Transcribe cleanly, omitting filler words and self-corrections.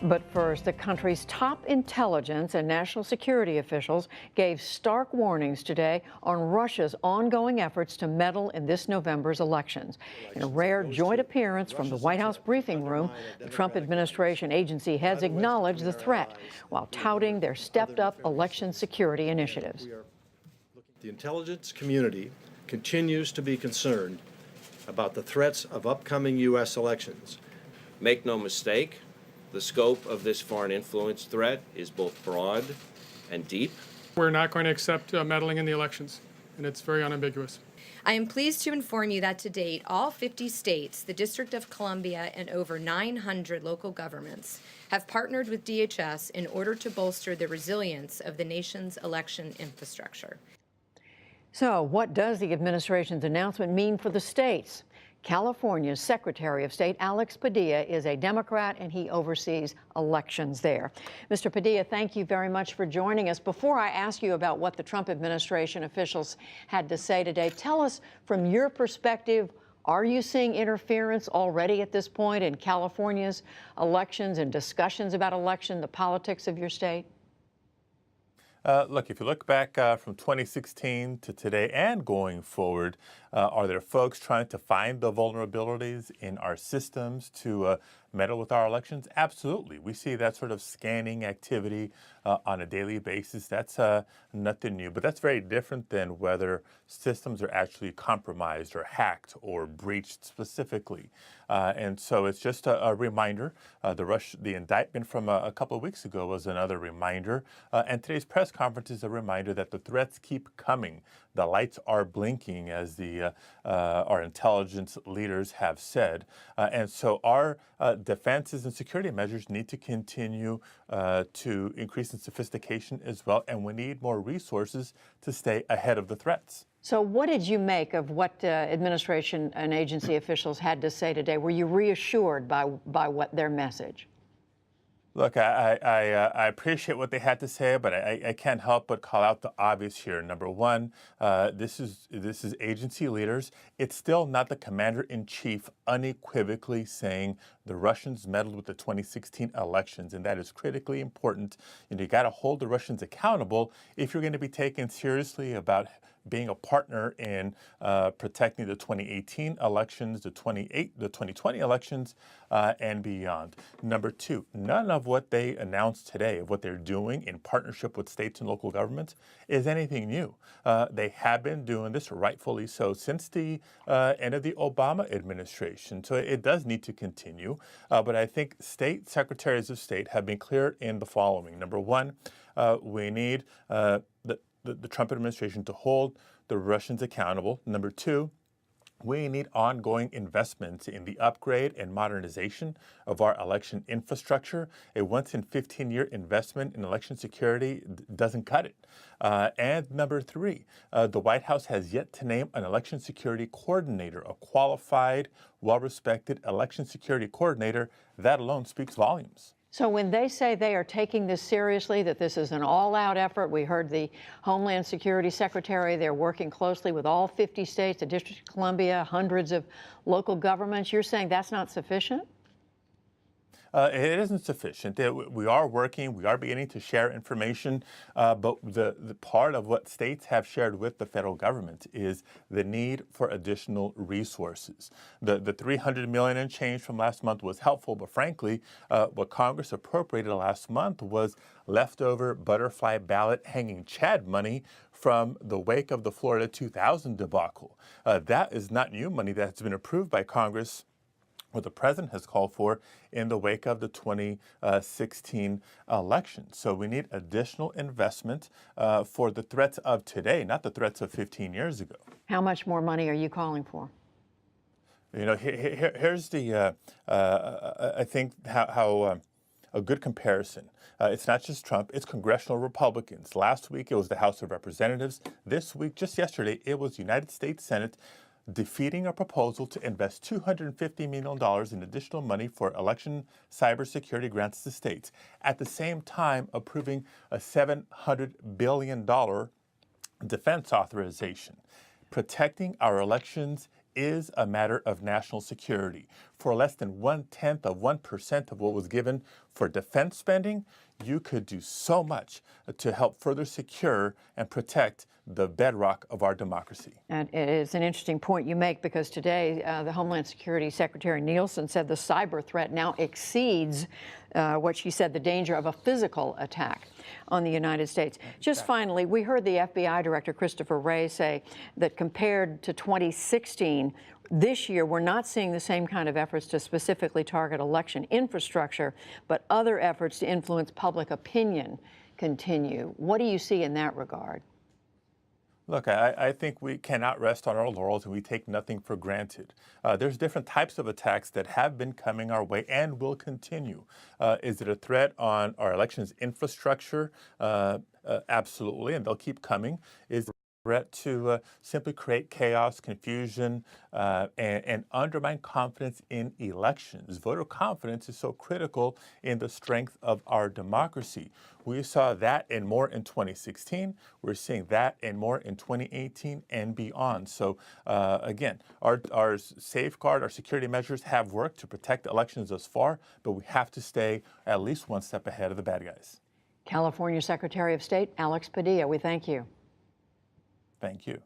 But first, the country's top intelligence and national security officials gave stark warnings today on Russia's ongoing efforts to meddle in this November's elections. In a rare joint appearance from the White House briefing room, the Trump administration agency heads acknowledged the threat while touting their stepped-up election security initiatives. The intelligence community continues to be concerned about the threats of upcoming U.S. elections. Make no mistake, the scope of this foreign influence threat is both broad and deep. We're not going to accept meddling in the elections, and it's very unambiguous. I am pleased to inform you that to date, all 50 states, the District of Columbia, and over 900 local governments have partnered with DHS in order to bolster the resilience of the nation's election infrastructure. So, what does the administration's announcement mean for the states? California's Secretary of State, Alex Padilla, is a Democrat, and he oversees elections there. Mr. Padilla, thank you very much for joining us. Before I ask you about what the Trump administration officials had to say today, tell us from your perspective, are you seeing interference already at this point in California's elections and discussions about election, the politics of your state? Look, if you look back from 2016 to today and going forward, are there folks trying to find the vulnerabilities in our systems to meddle with our elections? Absolutely. We see that sort of scanning activity on a daily basis. That's nothing new, but that's very different than whether systems are actually compromised or hacked or breached specifically. And so it's just a reminder. The indictment from a couple of weeks ago was another reminder. And today's press conference is a reminder that the threats keep coming. The lights are blinking, as our intelligence leaders have said. And so our defenses and security measures need to continue to increase in sophistication as well. And we need more resources to stay ahead of the threats. So what did you make of what administration and agency officials had to say today? Were you reassured by what their message? Look, I appreciate what they had to say, but I can't help but call out the obvious here. Number one, this is agency leaders. It's still not the commander-in-chief unequivocally saying the Russians meddled with the 2016 elections, and that is critically important. And you got to hold the Russians accountable if you're going to be taken seriously about being a partner in protecting the 2018 elections, the 2020 elections, and beyond. Number two, none of what they announced today, of what they're doing in partnership with states and local governments, is anything new. They have been doing this, rightfully so, since the end of the Obama administration. So it does need to continue. But I think state secretaries of state have been clear in the following. Number one, we need the Trump administration to hold the Russians accountable. Number two, we need ongoing investments in the upgrade and modernization of our election infrastructure. A once-in-15-year investment in election security doesn't cut it. And number three, the White House has yet to name an election security coordinator, a qualified, well-respected election security coordinator. That alone speaks volumes. So when they say they are taking this seriously, that this is an all-out effort, we heard the Homeland Security Secretary, they're working closely with all 50 states, the District of Columbia, hundreds of local governments. You're saying that's not sufficient? It isn't sufficient. We are working. We are beginning to share information. But the part of what states have shared with the federal government is the need for additional resources. The $300 million and change from last month was helpful, but frankly, what Congress appropriated last month was leftover butterfly ballot hanging Chad money from the wake of the Florida 2000 debacle. That is not new money that has been approved by Congress, what the president has called for in the wake of the 2016 election. So we need additional investment for the threats of today, not the threats of 15 years ago. How much more money are you calling for? You know, here's the, I think, how a good comparison. It's not just Trump, it's congressional Republicans. Last week, it was the House of Representatives. This week, just yesterday, it was the United States Senate defeating a proposal to invest $250 million in additional money for election cybersecurity grants to states. At the same time, approving a $700 billion defense authorization. Protecting our elections is a matter of national security. For less than 0.1% of what was given for defense spending, you could do so much to help further secure and protect the bedrock of our democracy. And it is an interesting point you make, because today the Homeland Security Secretary Nielsen said the cyber threat now exceeds what she said the danger of a physical attack on the United States. Just finally, we heard the FBI Director Christopher Wray say that compared to 2016, this year we're not seeing the same kind of efforts to specifically target election infrastructure, but other efforts to influence public opinion continue. What do you see in that regard? Look, I think we cannot rest on our laurels, and we take nothing for granted. There's different types of attacks that have been coming our way and will continue. Is it a threat on our elections infrastructure? Absolutely, and they'll keep coming. Is it a threat to simply create chaos, confusion, and undermine confidence in elections? Voter confidence is so critical in the strength of our democracy. We saw that and more in 2016. We're seeing that and more in 2018 and beyond. So again, our safeguard, our security measures have worked to protect elections thus far, but we have to stay at least one step ahead of the bad guys. California Secretary of State Alex Padilla, we thank you. Thank you.